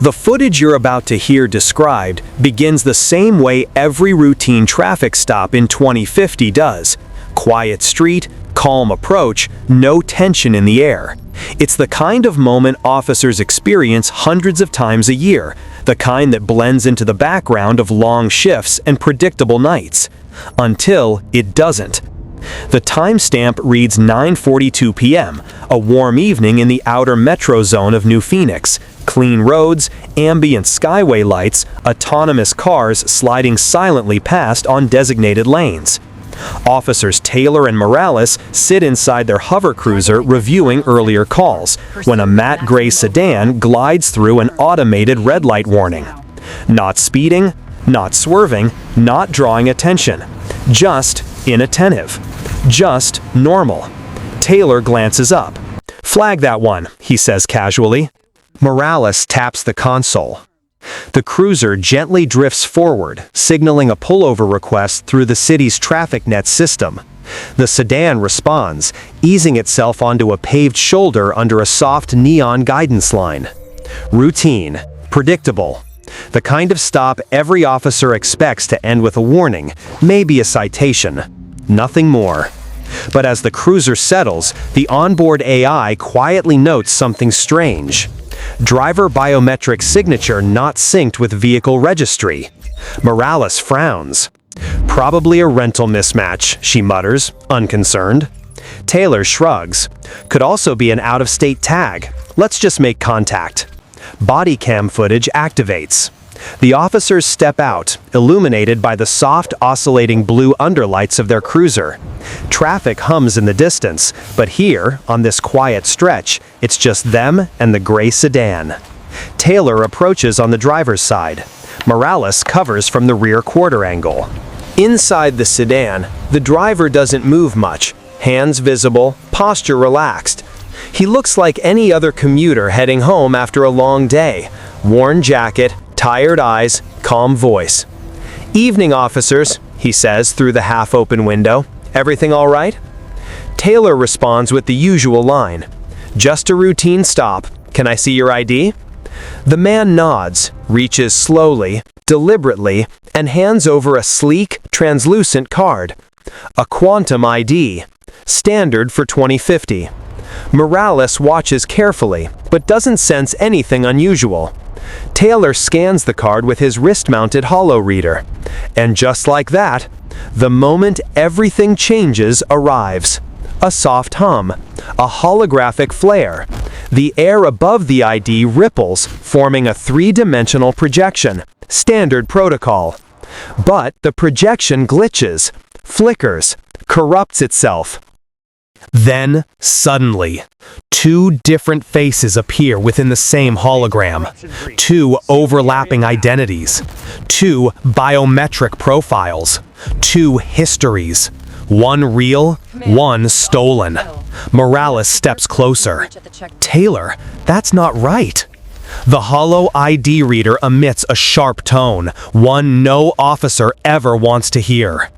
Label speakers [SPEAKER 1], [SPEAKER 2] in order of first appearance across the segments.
[SPEAKER 1] The footage you're about to hear described begins the same way every routine traffic stop in 2050 does. Quiet street, calm approach, no tension in the air. It's the kind of moment officers experience hundreds of times a year, the kind that blends into the background of long shifts and predictable nights. Until it doesn't. The timestamp reads 9:42 p.m., a warm evening in the outer metro zone of New Phoenix. Clean roads, ambient skyway lights, autonomous cars sliding silently past on designated lanes. Officers Taylor and Morales sit inside their hover cruiser reviewing earlier calls when a matte gray sedan glides through an automated red light warning. Not speeding, not swerving, not drawing attention. Just inattentive. Just normal. Taylor glances up. "Flag that one," he says casually. Morales taps the console. The cruiser gently drifts forward, signaling a pullover request through the city's traffic net system. The sedan responds, easing itself onto a paved shoulder under a soft neon guidance line. Routine. Predictable. The kind of stop every officer expects to end with a warning, maybe a citation. Nothing more. But as the cruiser settles, the onboard AI quietly notes something strange. Driver biometric signature not synced with vehicle registry. Morales frowns. "Probably a rental mismatch," she mutters, unconcerned. Taylor shrugs. "Could also be an out-of-state tag. Let's just make contact." Body cam footage activates. The officers step out, illuminated by the soft, oscillating blue underlights of their cruiser. Traffic hums in the distance, but here, on this quiet stretch, it's just them and the gray sedan. Taylor approaches on the driver's side. Morales covers from the rear quarter angle. Inside the sedan, the driver doesn't move much, hands visible, posture relaxed. He looks like any other commuter heading home after a long day. Worn jacket, tired eyes, calm voice. "Evening, officers," he says through the half-open window. "Everything all right?" Taylor responds with the usual line. "Just a routine stop. Can I see your ID?" The man nods, reaches slowly, deliberately, and hands over a sleek, translucent card. A quantum ID. Standard for 2050. Morales watches carefully, but doesn't sense anything unusual. Taylor scans the card with his wrist-mounted holo reader. And just like that, the moment everything changes arrives. A soft hum, a holographic flare. The air above the ID ripples, forming a three-dimensional projection. Standard protocol. But the projection glitches, flickers, corrupts itself. Then, suddenly, two different faces appear within the same hologram. Two overlapping identities. Two biometric profiles. Two histories. One real, one stolen. Morales steps closer. "Taylor, that's not right." The Holo-ID reader emits a sharp tone, one no officer ever wants to hear.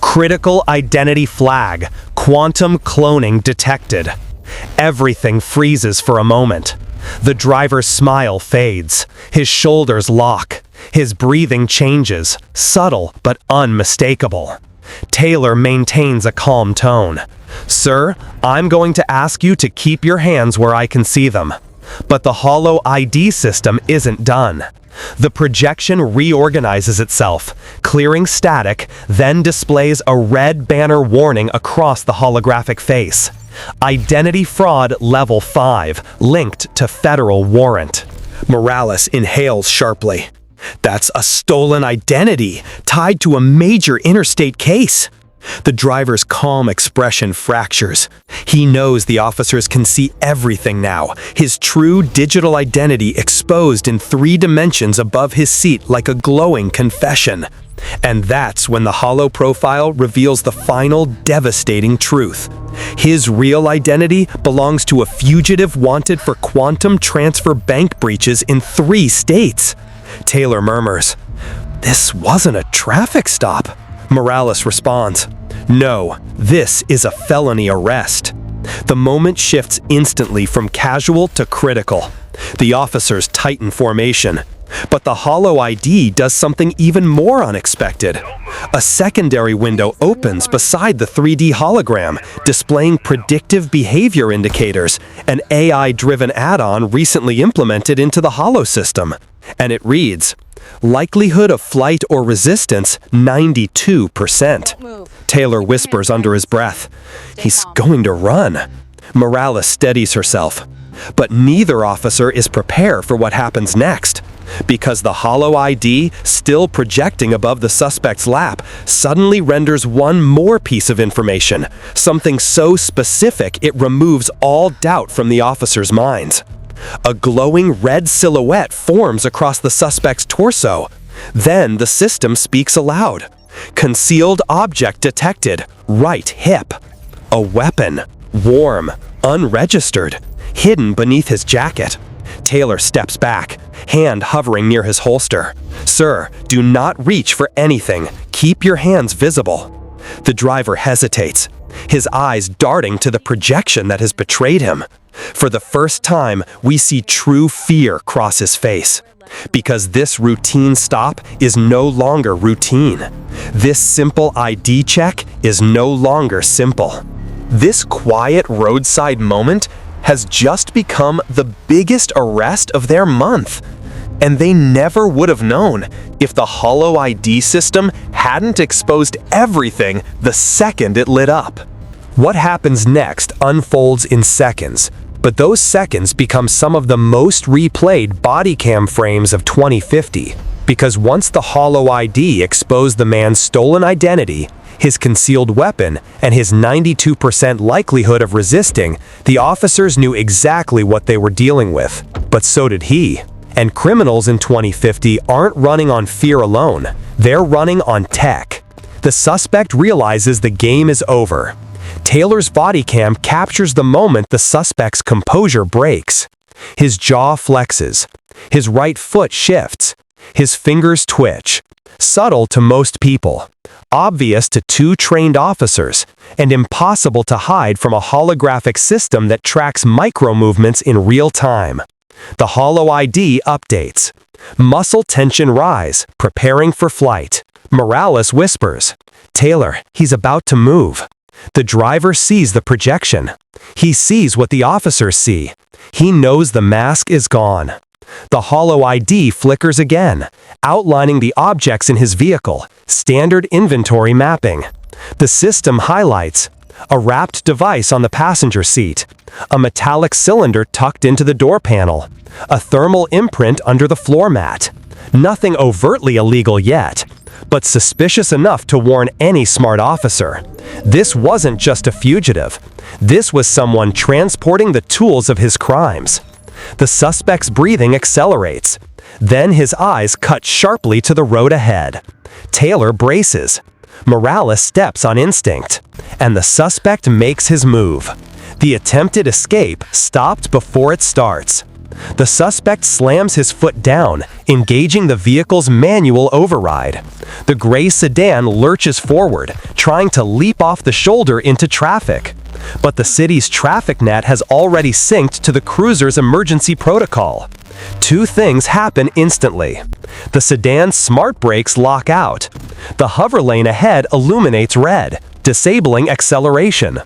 [SPEAKER 1] Critical identity flag, quantum cloning detected. Everything freezes for a moment. The driver's smile fades, his shoulders lock, his breathing changes, subtle but unmistakable. Taylor maintains a calm tone. "Sir, I'm going to ask you to keep your hands where I can see them." But the Holo-ID system isn't done. The projection reorganizes itself, clearing static, then displays a red banner warning across the holographic face. Identity fraud level 5, linked to federal warrant. Morales inhales sharply. That's a stolen identity, tied to a major interstate case. The driver's calm expression fractures. He knows the officers can see everything now, his true digital identity exposed in 3 dimensions above his seat like a glowing confession. And that's when the holo profile reveals the final devastating truth. His real identity belongs to a fugitive wanted for quantum transfer bank breaches in 3 states. Taylor murmurs, "This wasn't a traffic stop." Morales responds, "No, this is a felony arrest." The moment shifts instantly from casual to critical. The officers tighten formation. But the Holo-ID does something even more unexpected. A secondary window opens beside the 3D hologram, displaying predictive behavior indicators, an AI-driven add-on recently implemented into the Holo system. And it reads, "Likelihood of flight or resistance, 92%. Taylor whispers under his breath, "He's going to run." Morales steadies herself. But neither officer is prepared for what happens next. Because the Holo-ID, still projecting above the suspect's lap, suddenly renders one more piece of information, something so specific it removes all doubt from the officers' minds. A glowing red silhouette forms across the suspect's torso. Then the system speaks aloud. "Concealed object detected, right hip." A weapon, warm, unregistered, hidden beneath his jacket. Taylor steps back, hand hovering near his holster. "Sir, do not reach for anything. Keep your hands visible." The driver hesitates, his eyes darting to the projection that has betrayed him. For the first time, we see true fear cross his face. Because this routine stop is no longer routine. This simple ID check is no longer simple. This quiet roadside moment has just become the biggest arrest of their month. And they never would have known if the Holo-ID system hadn't exposed everything the second it lit up. What happens next unfolds in seconds, but those seconds become some of the most replayed body cam frames of 2050. Because once the Holo-ID exposed the man's stolen identity, his concealed weapon, and his 92% likelihood of resisting, the officers knew exactly what they were dealing with. But so did he. And criminals in 2050 aren't running on fear alone. They're running on tech. The suspect realizes the game is over. Taylor's body cam captures the moment the suspect's composure breaks. His jaw flexes. His right foot shifts. His fingers twitch. Subtle to most people. Obvious to two trained officers, and impossible to hide from a holographic system that tracks micro-movements in real time. The Holo-ID updates. Muscle tension rise, preparing for flight. Morales whispers, "Taylor, he's about to move." The driver sees the projection. He sees what the officers see. He knows the mask is gone. The Holo-ID flickers again, outlining the objects in his vehicle, standard inventory mapping. The system highlights a wrapped device on the passenger seat, a metallic cylinder tucked into the door panel, a thermal imprint under the floor mat. Nothing overtly illegal yet, but suspicious enough to warn any smart officer. This wasn't just a fugitive. This was someone transporting the tools of his crimes. The suspect's breathing accelerates. Then his eyes cut sharply to the road ahead. Taylor braces. Morales steps on instinct. And the suspect makes his move. The attempted escape stopped before it starts. The suspect slams his foot down, engaging the vehicle's manual override. The gray sedan lurches forward, trying to leap off the shoulder into traffic. But the city's traffic net has already synced to the cruiser's emergency protocol. Two things happen instantly. The sedan's smart brakes lock out. The hover lane ahead illuminates red, disabling acceleration.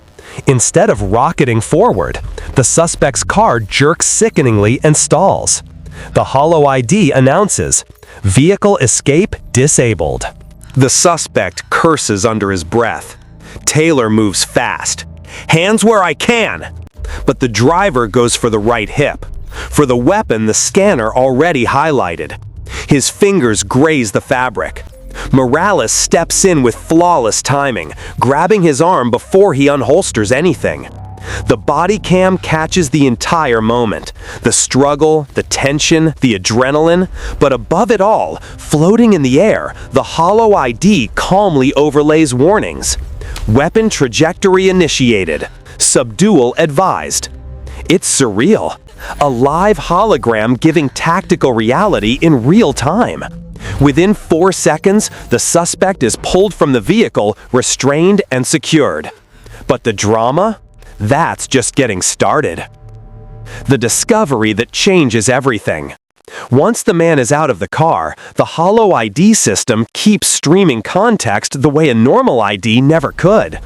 [SPEAKER 1] Instead of rocketing forward, the suspect's car jerks sickeningly and stalls. The Holo-ID announces, "Vehicle escape disabled." The suspect curses under his breath. Taylor moves fast. "Hands where I can!" But the driver goes for the right hip. For the weapon, the scanner already highlighted. His fingers graze the fabric. Morales steps in with flawless timing, grabbing his arm before he unholsters anything. The body cam catches the entire moment. The struggle, the tension, the adrenaline, but above it all, floating in the air, the Holo-ID calmly overlays warnings. Weapon trajectory initiated. Subdual advised. It's surreal. A live hologram giving tactical reality in real time. Within 4 seconds, the suspect is pulled from the vehicle, restrained and secured. But the drama? That's just getting started. The discovery that changes everything. Once the man is out of the car, the Holo-ID system keeps streaming context the way a normal ID never could.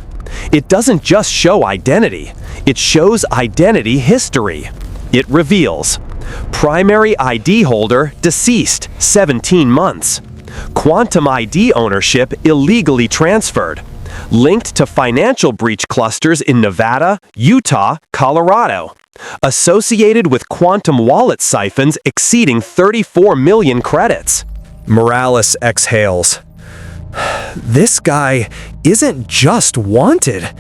[SPEAKER 1] It doesn't just show identity, it shows identity history. It reveals: primary ID holder deceased, 17 months. Quantum ID ownership illegally transferred. Linked to financial breach clusters in Nevada, Utah, Colorado. Associated with quantum wallet siphons exceeding 34 million credits. Morales exhales. This guy isn't just wanted.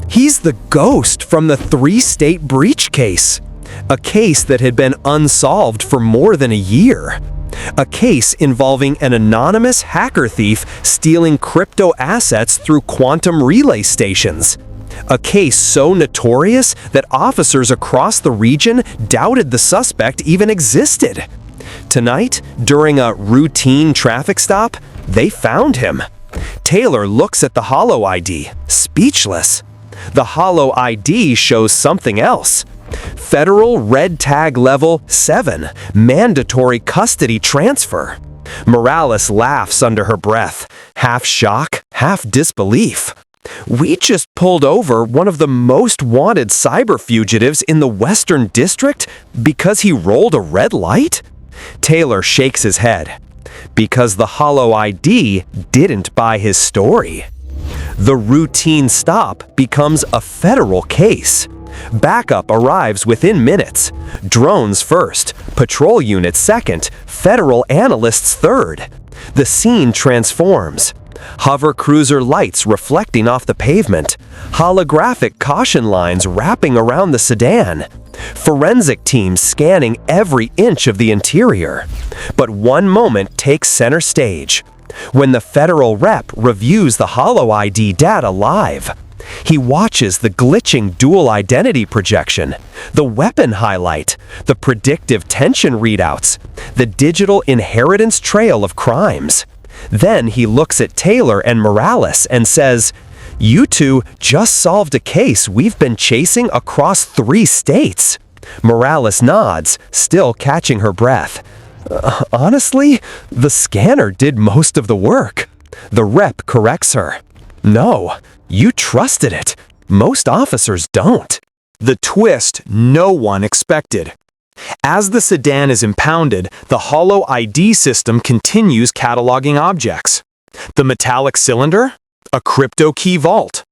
[SPEAKER 1] He's the ghost from the 3-state breach case. A case that had been unsolved for more than a year. A case involving an anonymous hacker thief stealing crypto assets through quantum relay stations. A case so notorious that officers across the region doubted the suspect even existed. Tonight, during a routine traffic stop, they found him. Taylor looks at the Holo-ID, speechless. The Holo-ID shows something else. Federal Red Tag Level 7, mandatory custody transfer. Morales laughs under her breath, half shock, half disbelief. We just pulled over one of the most wanted cyber fugitives in the Western District because he rolled a red light? Taylor shakes his head. Because the Holo-ID didn't buy his story. The routine stop becomes a federal case. Backup arrives within minutes. Drones first, patrol units second, federal analysts third. The scene transforms. Hover cruiser lights reflecting off the pavement. Holographic caution lines wrapping around the sedan. Forensic teams scanning every inch of the interior. But one moment takes center stage. When the federal rep reviews the Holo-ID data live. He watches the glitching dual identity projection, the weapon highlight, the predictive tension readouts, the digital inheritance trail of crimes. Then he looks at Taylor and Morales and says, "You two just solved a case we've been chasing across 3 states." Morales nods, still catching her breath. Honestly, the scanner did most of the work. The rep corrects her. No, you trusted it. Most officers don't. The twist no one expected. As the sedan is impounded, the Holo-ID system continues cataloging objects. The metallic cylinder? A crypto key vault.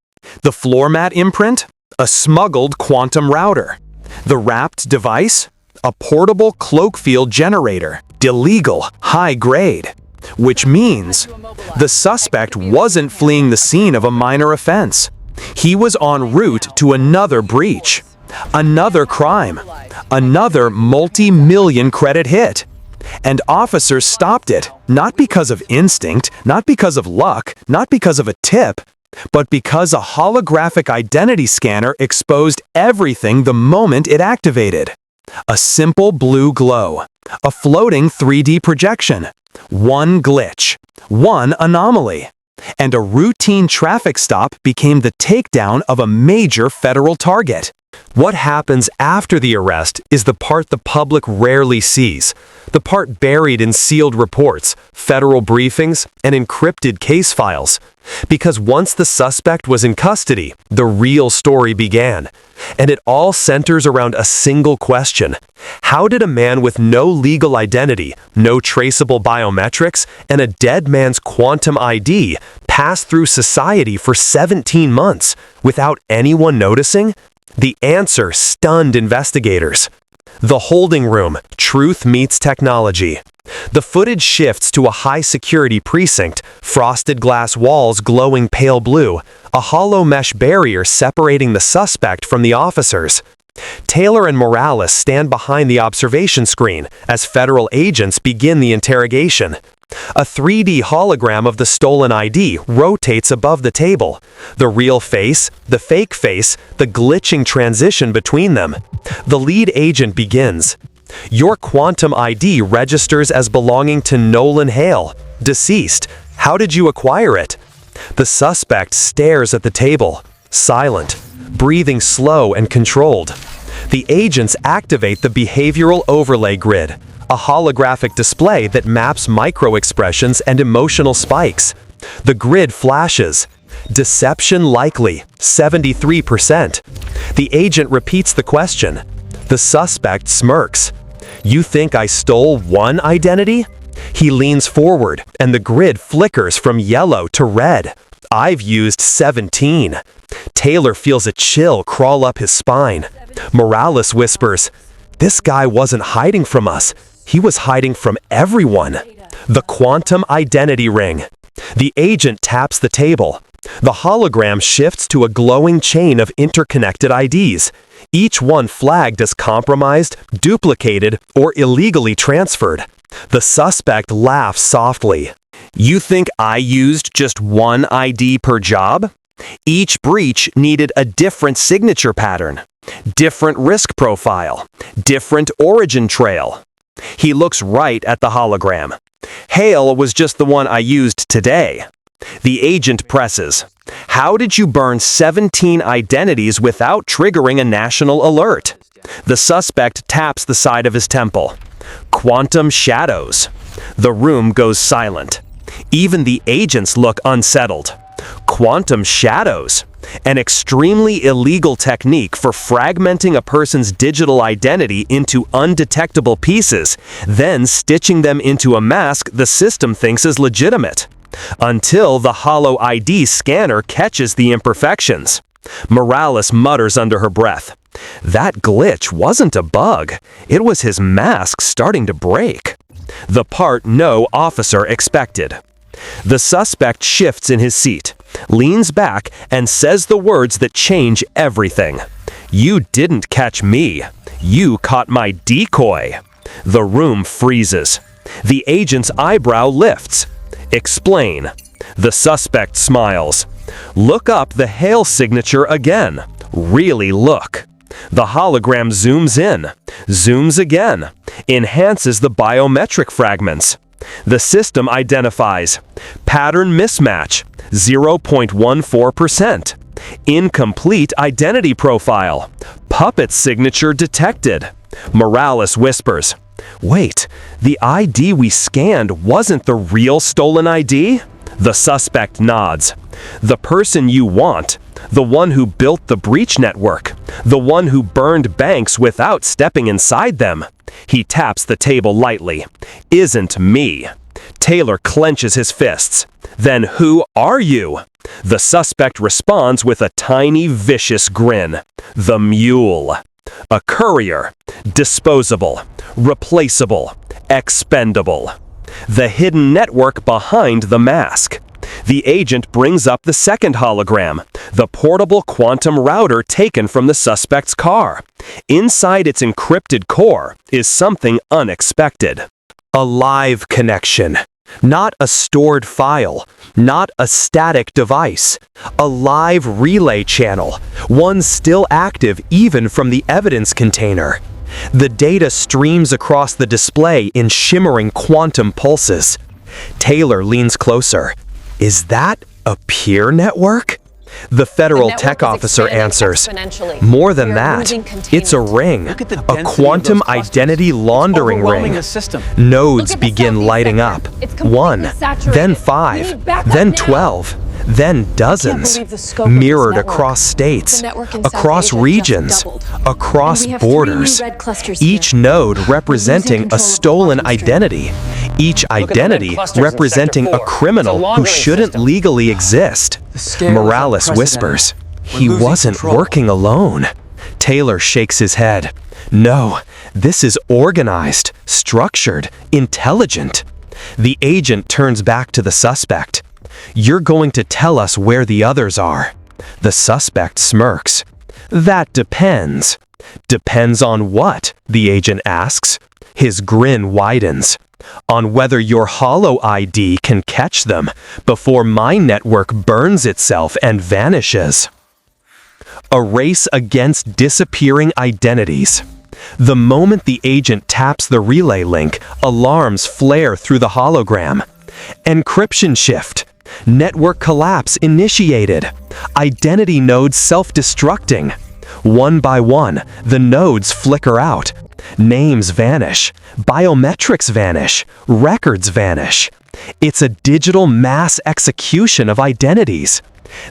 [SPEAKER 1] The floor mat imprint? A smuggled quantum router. The wrapped device? A portable cloak field generator. Illegal, high grade. Which means the suspect wasn't fleeing the scene of a minor offense. He was en route to another breach, another crime, another multi-million credit hit. And officers stopped it, not because of instinct, not because of luck, not because of a tip, but because a holographic identity scanner exposed everything the moment it activated. A simple blue glow, a floating 3D projection, one glitch, one anomaly, and a routine traffic stop became the takedown of a major federal target. What happens after the arrest is the part the public rarely sees, the part buried in sealed reports, federal briefings, and encrypted case files. Because once the suspect was in custody, the real story began. And it all centers around a single question. How did a man with no legal identity, no traceable biometrics, and a dead man's quantum ID pass through society for 17 months without anyone noticing? The answer stunned investigators. The holding room, truth meets technology. The footage shifts to a high-security precinct, frosted glass walls glowing pale blue, a hollow mesh barrier separating the suspect from the officers. Taylor and Morales stand behind the observation screen as federal agents begin the interrogation. A 3D hologram of the stolen ID rotates above the table. The real face, the fake face, the glitching transition between them. The lead agent begins. Your quantum ID registers as belonging to Nolan Hale, deceased. How did you acquire it? The suspect stares at the table, silent, breathing slow and controlled. The agents activate the behavioral overlay grid, a holographic display that maps micro-expressions and emotional spikes. The grid flashes. Deception likely, 73%. The agent repeats the question. The suspect smirks. You think I stole one identity? He leans forward, and the grid flickers from yellow to red. I've used 17. Taylor feels a chill crawl up his spine. Morales whispers, this guy wasn't hiding from us. He was hiding from everyone. The quantum identity ring. The agent taps the table. The hologram shifts to a glowing chain of interconnected IDs, each one flagged as compromised, duplicated, or illegally transferred. The suspect laughs softly. You think I used just one ID per job? Each breach needed a different signature pattern, different risk profile, different origin trail. He looks right at the hologram. Hale was just the one I used today. The agent presses. How did you burn 17 identities without triggering a national alert? The suspect taps the side of his temple. Quantum shadows. The room goes silent. Even the agents look unsettled. Quantum shadows. An extremely illegal technique for fragmenting a person's digital identity into undetectable pieces, then stitching them into a mask the system thinks is legitimate. Until the Holo-ID scanner catches the imperfections. Morales mutters under her breath. That glitch wasn't a bug. It was his mask starting to break. The part no officer expected. The suspect shifts in his seat, leans back, and says the words that change everything. You didn't catch me. You caught my decoy. The room freezes. The agent's eyebrow lifts. Explain. The suspect smiles. Look up the Hale signature again. Really look. The hologram zooms in, zooms again, enhances the biometric fragments. The system identifies pattern mismatch, 0.14%. Incomplete identity profile. Puppet signature detected. Morales whispers, wait, the ID we scanned wasn't the real stolen ID? The suspect nods. The person you want, the one who built the breach network, the one who burned banks without stepping inside them. He taps the table lightly. Isn't me. Taylor clenches his fists. Then who are you? The suspect responds with a tiny, vicious grin. The mule. A courier. Disposable. Replaceable. Expendable. The hidden network behind the mask. The agent brings up the second hologram, the portable quantum router taken from the suspect's car. Inside its encrypted core is something unexpected. A live connection. Not a stored file, not a static device. A live relay channel, one still active even from the evidence container. The data streams across the display in shimmering quantum pulses. Taylor leans closer. Is that a peer network? The federal tech officer answers. More than that, it's a ring, a quantum identity laundering ring. Nodes begin lighting up. 1, then 5, then 12. Then dozens, mirrored across states, across regions, across borders, each node representing a stolen identity, each identity representing a criminal who shouldn't legally exist. Morales whispers, he wasn't working alone. Taylor shakes his head. No, this is organized, structured, intelligent. The agent turns back to the suspect. You're going to tell us where the others are. The suspect smirks. That depends. Depends on what? The agent asks. His grin widens. On whether your Holo-ID can catch them before my network burns itself and vanishes. A race against disappearing identities. The moment the agent taps the relay link, alarms flare through the hologram. Encryption shift. Network collapse initiated. Identity nodes self-destructing. One by one, the nodes flicker out. Names vanish. Biometrics vanish. Records vanish. It's a digital mass execution of identities.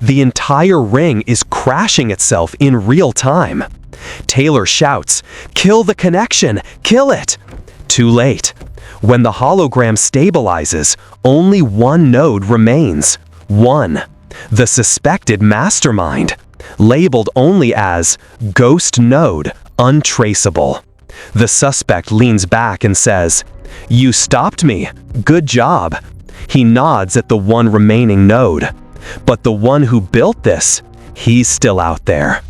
[SPEAKER 1] The entire ring is crashing itself in real time. Taylor shouts, "Kill the connection! Kill it!" Too late. When the hologram stabilizes, only one node remains. One. The suspected mastermind. Labeled only as Ghost Node Untraceable. The suspect leans back and says, "You stopped me. Good job." He nods at the one remaining node. But the one who built this, he's still out there.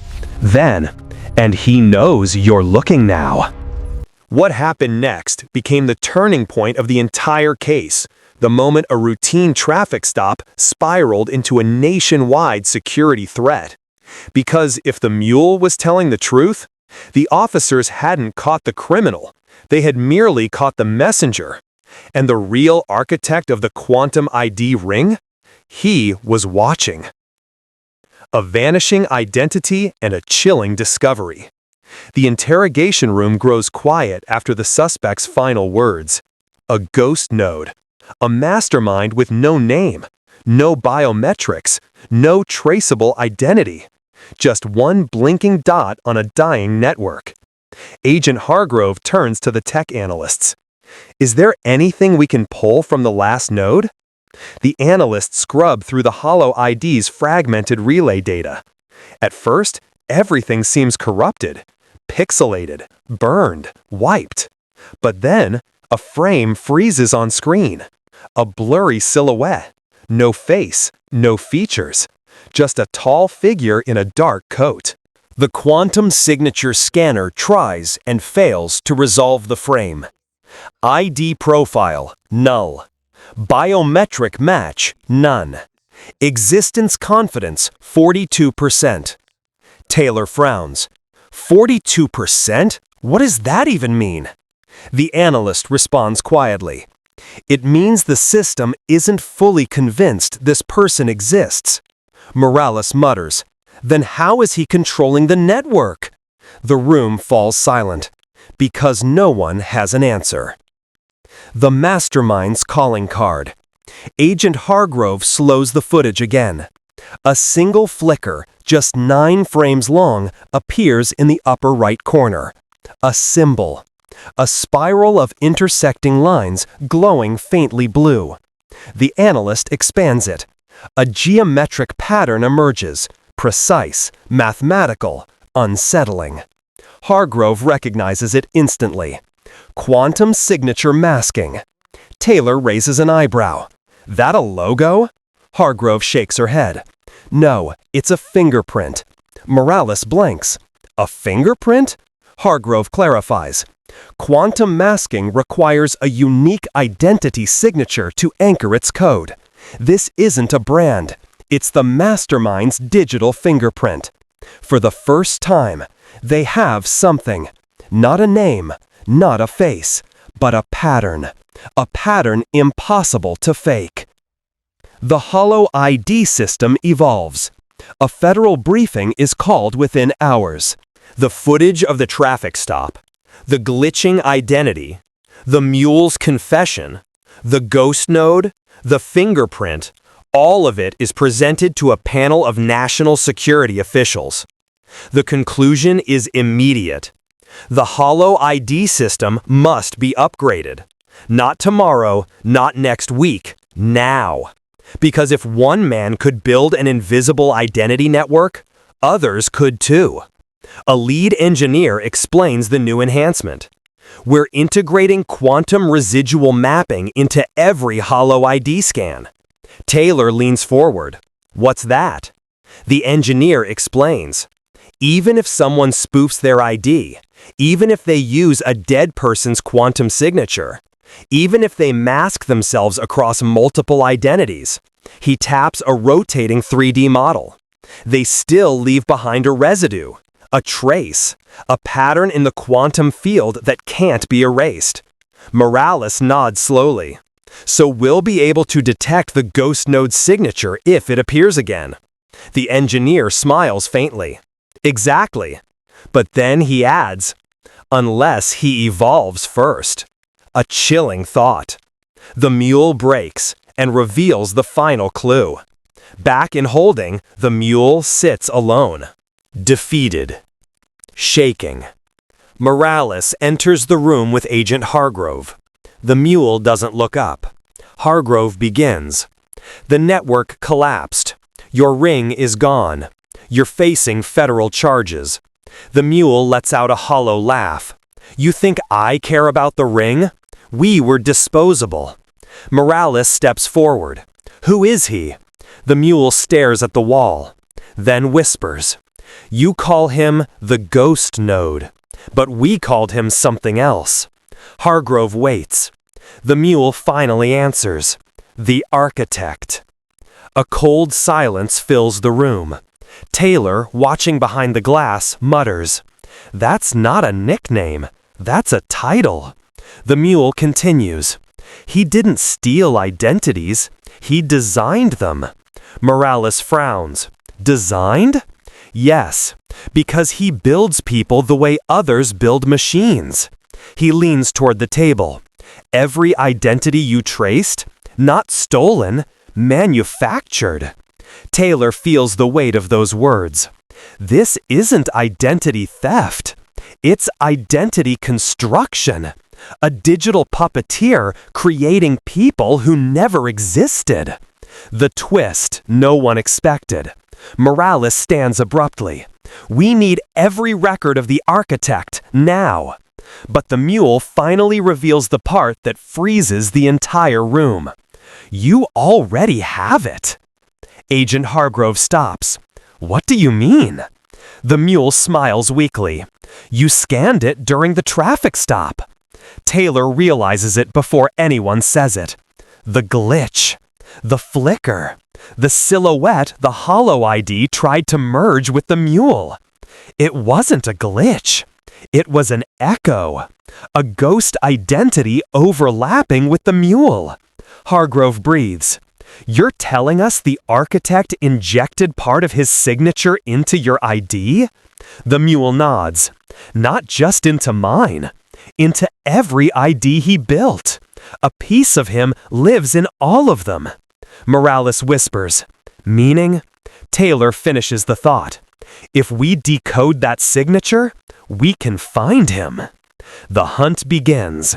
[SPEAKER 1] Then, and he knows you're looking now. What happened next became the turning point of the entire case, the moment a routine traffic stop spiraled into a nationwide security threat. Because if the mule was telling the truth, the officers hadn't caught the criminal, they had merely caught the messenger. And the real architect of the quantum ID ring? He was watching. A vanishing identity and a chilling discovery. The interrogation room grows quiet after the suspect's final words. A ghost node. A mastermind with no name, no biometrics, no traceable identity. Just one blinking dot on a dying network. Agent Hargrove turns to the tech analysts. Is there anything we can pull from the last node? The analysts scrub through the Holo-ID's fragmented relay data. At first, everything seems corrupted, pixelated, burned, wiped. But then, a frame freezes on screen. A blurry silhouette. No face, no features. Just a tall figure in a dark coat. The quantum signature scanner tries and fails to resolve the frame. ID profile, null. Biometric match, none. Existence confidence, 42%. Taylor frowns. 42%? What does that even mean? The analyst responds quietly. It means the system isn't fully convinced this person exists. Morales mutters. Then how is he controlling the network? The room falls silent, because no one has an answer. The mastermind's calling card. Agent Hargrove slows the footage again. A single flicker, just 9 frames long, appears in the upper right corner. A symbol. A spiral of intersecting lines glowing faintly blue. The analyst expands it. A geometric pattern emerges, precise, mathematical, unsettling. Hargrove recognizes it instantly. Quantum signature masking. Taylor raises an eyebrow. That a logo? Hargrove shakes her head. No, it's a fingerprint. Morales blanks. A fingerprint? Hargrove clarifies. Quantum masking requires a unique identity signature to anchor its code. This isn't a brand. It's the mastermind's digital fingerprint. For the first time, they have something. Not a name, not a face, but a pattern. A pattern impossible to fake. The Holo-ID system evolves. A federal briefing is called within hours. The footage of the traffic stop, the glitching identity, the mule's confession, the ghost node, the fingerprint, all of it is presented to a panel of national security officials. The conclusion is immediate. The Holo-ID system must be upgraded. Not tomorrow, not next week, now. Because if one man could build an invisible identity network, others could too. A lead engineer explains the new enhancement. We're integrating quantum residual mapping into every Holo-ID scan. Taylor leans forward. What's that? The engineer explains. Even if someone spoofs their ID, even if they use a dead person's quantum signature, even if they mask themselves across multiple identities, he taps a rotating 3D model. They still leave behind a residue, a trace, a pattern in the quantum field that can't be erased. Morales nods slowly. So we'll be able to detect the ghost node's signature if it appears again. The engineer smiles faintly. Exactly. But then he adds, unless he evolves first. A chilling thought. The mule breaks and reveals the final clue. Back in holding, the mule sits alone. Defeated. Shaking. Morales enters the room with Agent Hargrove. The mule doesn't look up. Hargrove begins. The network collapsed. Your ring is gone. You're facing federal charges. The mule lets out a hollow laugh. You think I care about the ring? We were disposable. Morales steps forward. Who is he? The mule stares at the wall. Then whispers. You call him the ghost node. But we called him something else. Hargrove waits. The mule finally answers. The architect. A cold silence fills the room. Taylor, watching behind the glass, mutters, "That's not a nickname. That's a title." The mule continues. He didn't steal identities. He designed them. Morales frowns. Designed? Yes, because he builds people the way others build machines. He leans toward the table. Every identity you traced, not stolen, manufactured. Taylor feels the weight of those words. This isn't identity theft. It's identity construction. A digital puppeteer creating people who never existed. The twist no one expected. Morales stands abruptly. We need every record of the architect, now. But the mule finally reveals the part that freezes the entire room. You already have it. Agent Hargrove stops. What do you mean? The mule smiles weakly. You scanned it during the traffic stop. Taylor realizes it before anyone says it. The glitch. The flicker. The silhouette the Holo-ID tried to merge with the mule. It wasn't a glitch. It was an echo. A ghost identity overlapping with the mule. Hargrove breathes. You're telling us the architect injected part of his signature into your ID? The mule nods. Not just into mine. Into every ID he built. A piece of him lives in all of them. Morales whispers. Meaning? Taylor finishes the thought. If we decode that signature, we can find him. The hunt begins.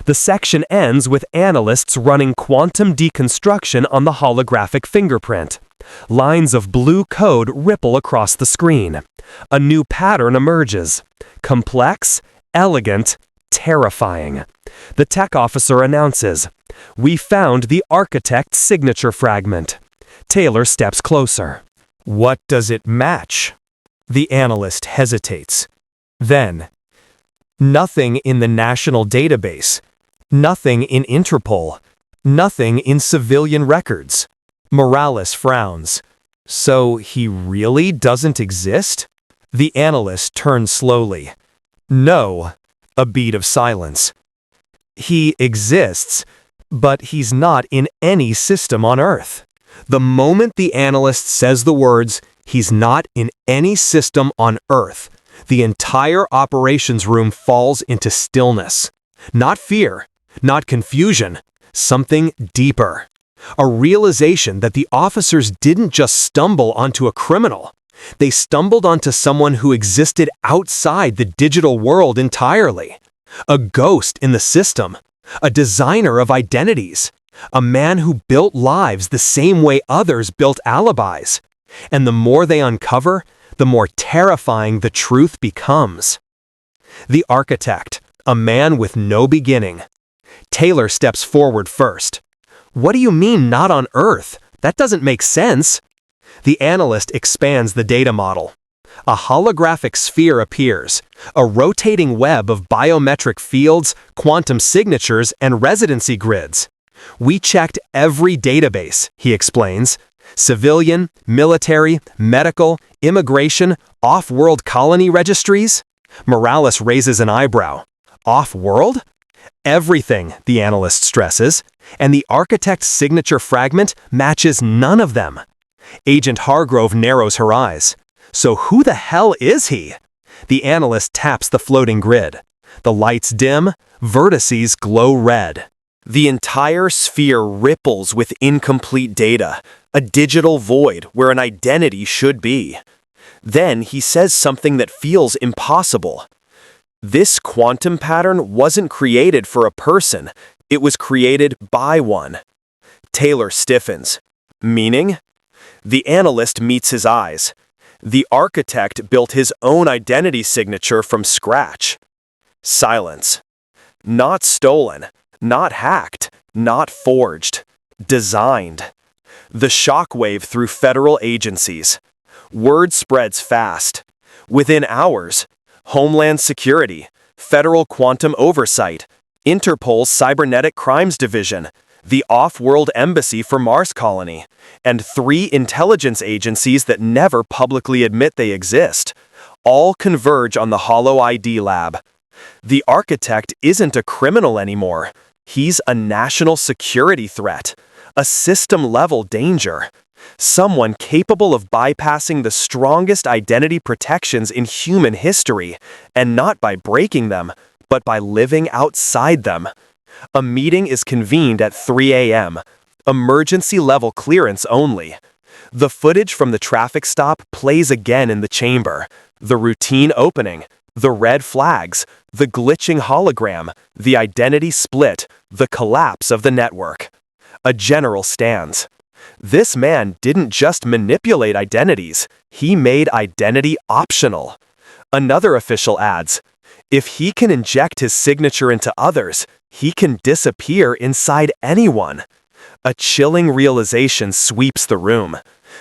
[SPEAKER 1] The section ends with analysts running quantum deconstruction on the holographic fingerprint. Lines of blue code ripple across the screen. A new pattern emerges. Complex, elegant, terrifying. The tech officer announces, "We found the architect's signature fragment." Taylor steps closer. What does it match? The analyst hesitates. Then, nothing in the national database. Nothing in Interpol. Nothing in civilian records. Morales frowns. So he really doesn't exist? The analyst turns slowly. No. A beat of silence. He exists, but he's not in any system on Earth. The moment the analyst says the words, "He's not in any system on Earth," the entire operations room falls into stillness. Not fear, not confusion, something deeper. A realization that the officers didn't just stumble onto a criminal. They stumbled onto someone who existed outside the digital world entirely. A ghost in the system. A designer of identities. A man who built lives the same way others built alibis. And the more they uncover, the more terrifying the truth becomes. The architect, a man with no beginning. Taylor steps forward first. What do you mean not on Earth? That doesn't make sense. The analyst expands the data model. A holographic sphere appears, a rotating web of biometric fields, quantum signatures, and residency grids. We checked every database, he explains. Civilian, military, medical, immigration, off-world colony registries? Morales raises an eyebrow. Off-world? Everything, the analyst stresses, and the architect's signature fragment matches none of them. Agent Hargrove narrows her eyes. So who the hell is he? The analyst taps the floating grid. The lights dim, vertices glow red. The entire sphere ripples with incomplete data, a digital void where an identity should be. Then he says something that feels impossible. This quantum pattern wasn't created for a person, it was created by one. Taylor stiffens. Meaning? The analyst meets his eyes. The architect built his own identity signature from scratch. Silence. Not stolen, not hacked, not forged. Designed. The shockwave through federal agencies. Word spreads fast. Within hours, Homeland Security, Federal Quantum Oversight, Interpol's Cybernetic Crimes Division, the Off-World Embassy for Mars Colony, and 3 intelligence agencies that never publicly admit they exist, all converge on the Holo-ID lab. The architect isn't a criminal anymore. He's a national security threat, a system-level danger. Someone capable of bypassing the strongest identity protections in human history, and not by breaking them, but by living outside them. A meeting is convened at 3 a.m. Emergency-level clearance only. The footage from the traffic stop plays again in the chamber. The routine opening, the red flags, the glitching hologram, the identity split, the collapse of the network. A general stands. This man didn't just manipulate identities, he made identity optional. Another official adds, if he can inject his signature into others, he can disappear inside anyone. A chilling realization sweeps the room.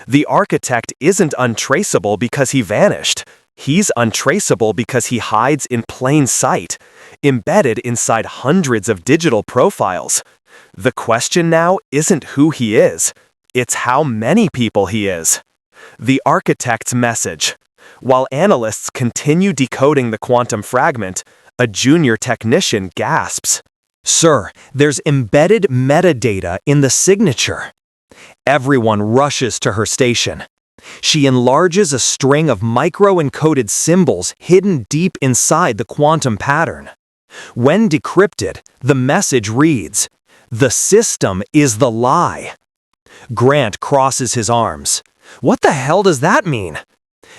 [SPEAKER 1] The architect isn't untraceable because he vanished. He's untraceable because he hides in plain sight, embedded inside hundreds of digital profiles. The question now isn't who he is. It's how many people he is. The architect's message. While analysts continue decoding the quantum fragment, a junior technician gasps. Sir, there's embedded metadata in the signature. Everyone rushes to her station. She enlarges a string of micro-encoded symbols hidden deep inside the quantum pattern. When decrypted, the message reads, "The system is the lie." Grant crosses his arms. What the hell does that mean?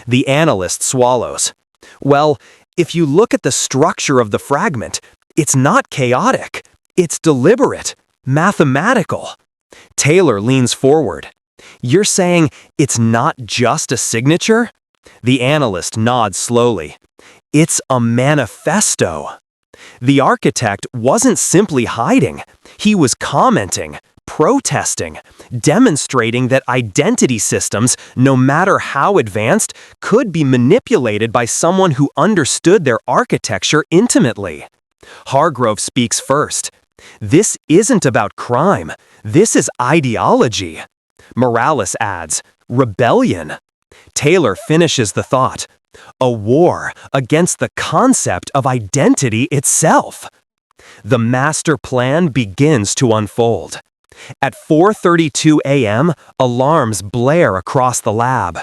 [SPEAKER 1] The analyst swallows. Well, if you look at the structure of the fragment, it's not chaotic. It's deliberate, mathematical. Taylor leans forward. You're saying it's not just a signature? The analyst nods slowly. It's a manifesto. The architect wasn't simply hiding. He was commenting, protesting, demonstrating that identity systems, no matter how advanced, could be manipulated by someone who understood their architecture intimately. Hargrove speaks first. This isn't about crime. This is ideology. Morales adds, rebellion. Taylor finishes the thought. A war against the concept of identity itself. The master plan begins to unfold. At 4:32 a.m., alarms blare across the lab.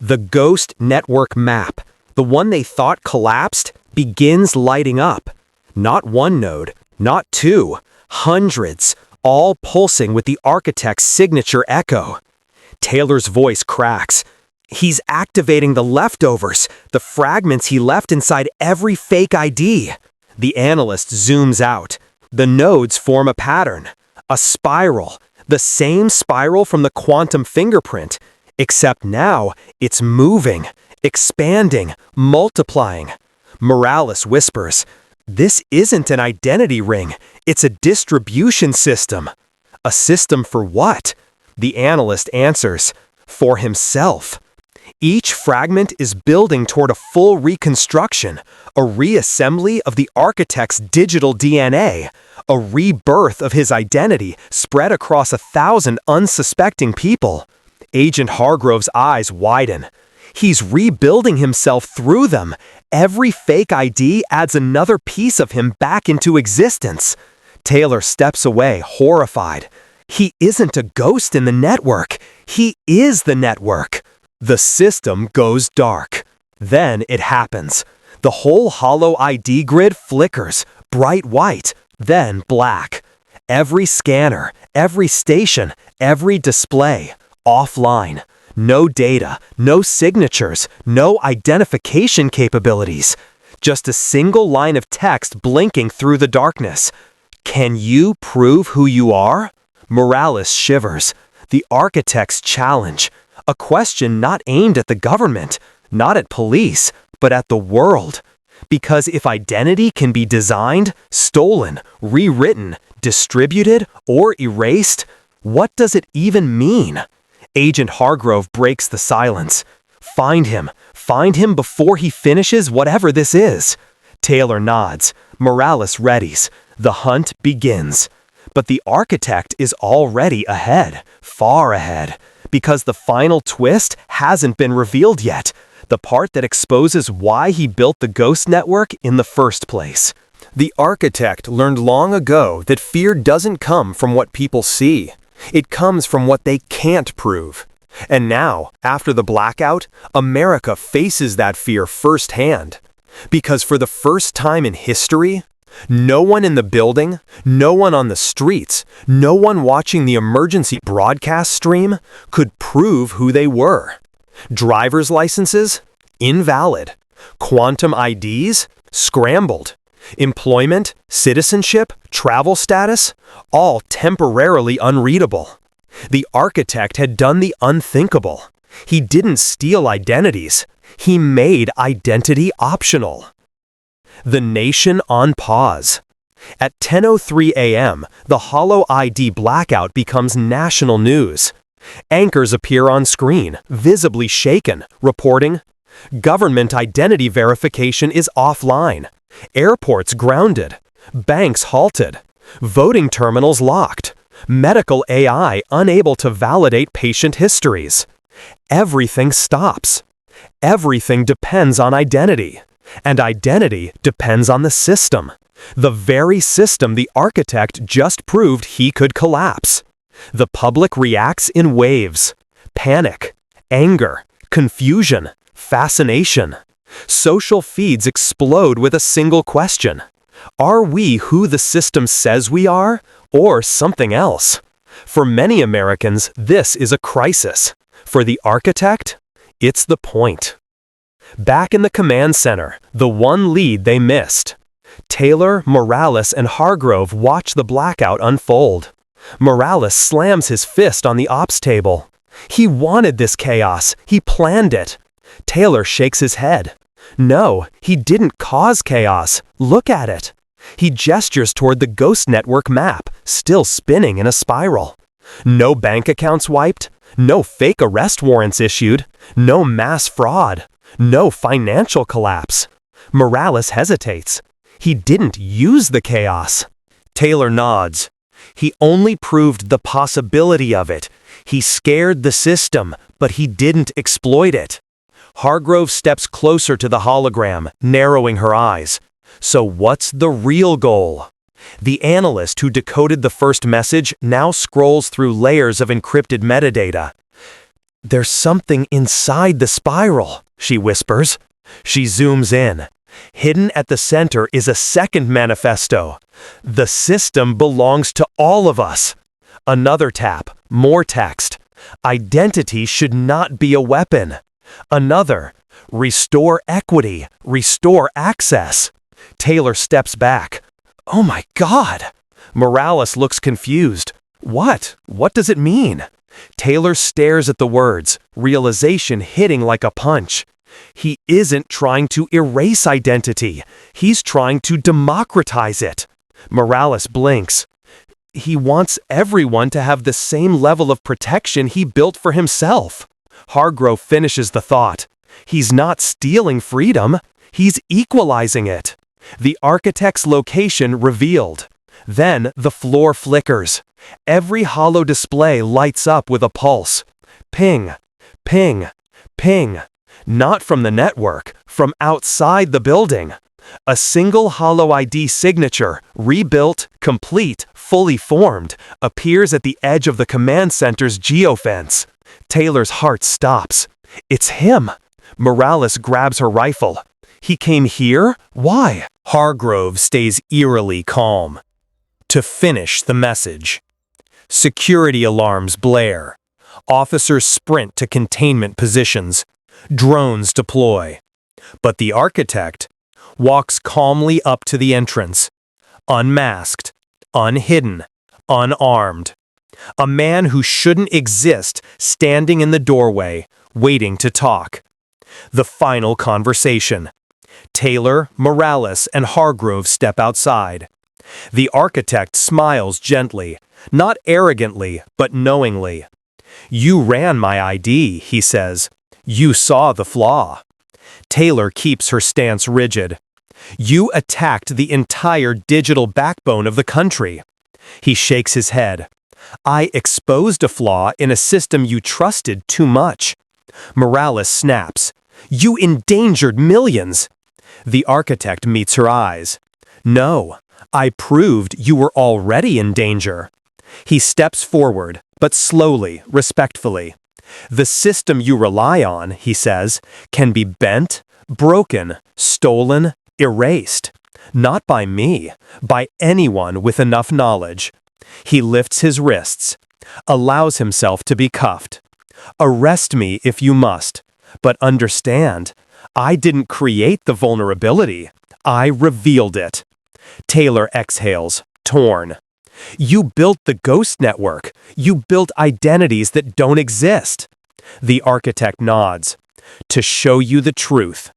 [SPEAKER 1] The ghost network map, the one they thought collapsed, begins lighting up. Not one node, not two, hundreds, all pulsing with the architect's signature echo. Taylor's voice cracks. He's activating the leftovers, the fragments he left inside every fake ID. The analyst zooms out. The nodes form a pattern. A spiral, the same spiral from the quantum fingerprint, except now it's moving, expanding, multiplying. Morales whispers, this isn't an identity ring, it's a distribution system. A system for what? The analyst answers, for himself. Each fragment is building toward a full reconstruction, a reassembly of the architect's digital DNA, a rebirth of his identity spread across 1,000 unsuspecting people. Agent Hargrove's eyes widen. He's rebuilding himself through them. Every fake ID adds another piece of him back into existence. Taylor steps away, horrified. He isn't a ghost in the network. He is the network. The system goes dark. Then it happens. The whole Holo-ID grid flickers, bright white, then black. Every scanner, every station, every display, offline. No data, no signatures, no identification capabilities. Just a single line of text blinking through the darkness. Can you prove who you are? Morales shivers. The architect's challenge. A question not aimed at the government, not at police, but at the world. Because if identity can be designed, stolen, rewritten, distributed, or erased, what does it even mean? Agent Hargrove breaks the silence. Find him before he finishes whatever this is. Taylor nods. Morales readies. The hunt begins. But the architect is already ahead, far ahead, because the final twist hasn't been revealed yet, the part that exposes why he built the ghost network in the first place. The architect learned long ago that fear doesn't come from what people see. It comes from what they can't prove. And now, after the blackout, America faces that fear firsthand. Because for the first time in history, no one in the building, no one on the streets, no one watching the emergency broadcast stream could prove who they were. Driver's licenses? Invalid. Quantum IDs? Scrambled. Employment, citizenship, travel status? All temporarily unreadable. The architect had done the unthinkable. He didn't steal identities. He made identity optional. The nation on pause. At 10:03 a.m., the Holo-ID blackout becomes national news. Anchors appear on screen, visibly shaken, reporting, "Government identity verification is offline. Airports grounded. Banks halted. Voting terminals locked. Medical AI unable to validate patient histories." Everything stops. Everything depends on identity. And identity depends on the system. The very system the architect just proved he could collapse. The public reacts in waves. Panic, anger, confusion, fascination. Social feeds explode with a single question. Are we who the system says we are, or something else? For many Americans, this is a crisis. For the architect, it's the point. Back in the command center, the one lead they missed. Taylor, Morales, and Hargrove watch the blackout unfold. Morales slams his fist on the ops table. He wanted this chaos. He planned it. Taylor shakes his head. No, he didn't cause chaos. Look at it. He gestures toward the ghost network map, still spinning in a spiral. No bank accounts wiped. No fake arrest warrants issued. No mass fraud. No financial collapse. Morales hesitates. He didn't use the chaos. Taylor nods. He only proved the possibility of it. He scared the system, but he didn't exploit it. Hargrove steps closer to the hologram, narrowing her eyes. So what's the real goal? The analyst who decoded the first message now scrolls through layers of encrypted metadata. "There's something inside the spiral," she whispers. She zooms in. Hidden at the center is a second manifesto. "The system belongs to all of us." Another tap, more text. "Identity should not be a weapon." Another, "Restore equity, restore access." Taylor steps back. "Oh my God!" Morales looks confused. What? What does it mean? Taylor stares at the words, realization hitting like a punch. He isn't trying to erase identity. He's trying to democratize it. Morales blinks. He wants everyone to have the same level of protection he built for himself. Hargrove finishes the thought. He's not stealing freedom. He's equalizing it. The architect's location revealed. Then the floor flickers. Every holo display lights up with a pulse. Ping, ping, ping. Not from the network, from outside the building. A single Holo-ID signature, rebuilt, complete, fully formed, appears at the edge of the command center's geofence. Taylor's heart stops. It's him. Morales grabs her rifle. He came here? Why? Hargrove stays eerily calm. To finish the message. Security alarms blare. Officers sprint to containment positions. Drones deploy. But the architect walks calmly up to the entrance. Unmasked, unhidden, unarmed. A man who shouldn't exist standing in the doorway, waiting to talk. The final conversation. Taylor, Morales, and Hargrove step outside. The architect smiles gently, not arrogantly, but knowingly. You ran my ID, he says. You saw the flaw. Taylor keeps her stance rigid. You attacked the entire digital backbone of the country. He shakes his head. I exposed a flaw in a system you trusted too much. Morales snaps. You endangered millions. The architect meets her eyes. No, I proved you were already in danger. He steps forward, but slowly, respectfully. The system you rely on, he says, can be bent, broken, stolen, erased. Not by me, by anyone with enough knowledge. He lifts his wrists, allows himself to be cuffed. Arrest me if you must, but understand, I didn't create the vulnerability. I revealed it. Taylor exhales, torn. You built the ghost network. You built identities that don't exist. The architect nods. To show you the truth.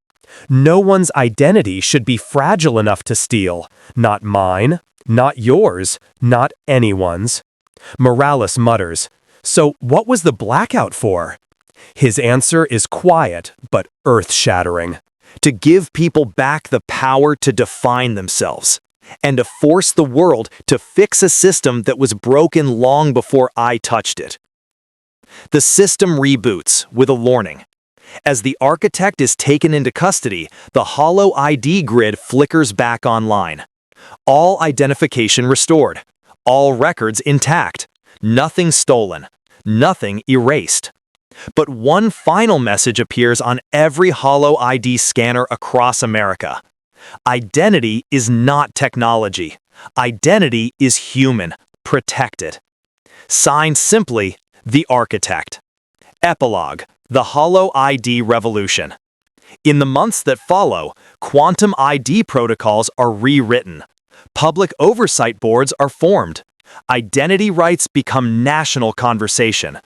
[SPEAKER 1] No one's identity should be fragile enough to steal. Not mine, not yours, not anyone's. Morales mutters, so what was the blackout for? His answer is quiet but earth-shattering. To give people back the power to define themselves, and to force the world to fix a system that was broken long before I touched it. The system reboots with a warning. As the architect is taken into custody, the Holo-ID grid flickers back online. All identification restored. All records intact. Nothing stolen. Nothing erased. But one final message appears on every Holo-ID scanner across America. Identity is not technology. Identity is human. Protect it. Signed simply, the architect. Epilogue. The Holo-ID revolution. In the months that follow, quantum ID protocols are rewritten. Public oversight boards are formed. Identity rights become national conversation.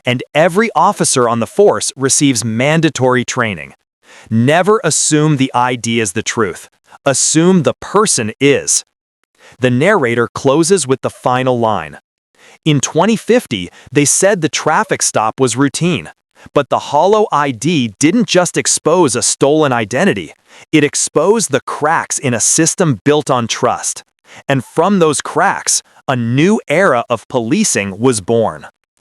[SPEAKER 1] And every officer on the force receives mandatory training. Never assume the ID is the truth. Assume the person is. The narrator closes with the final line. In 2050, they said the traffic stop was routine. But the Holo-ID didn't just expose a stolen identity. It exposed the cracks in a system built on trust. And from those cracks, a new era of policing was born.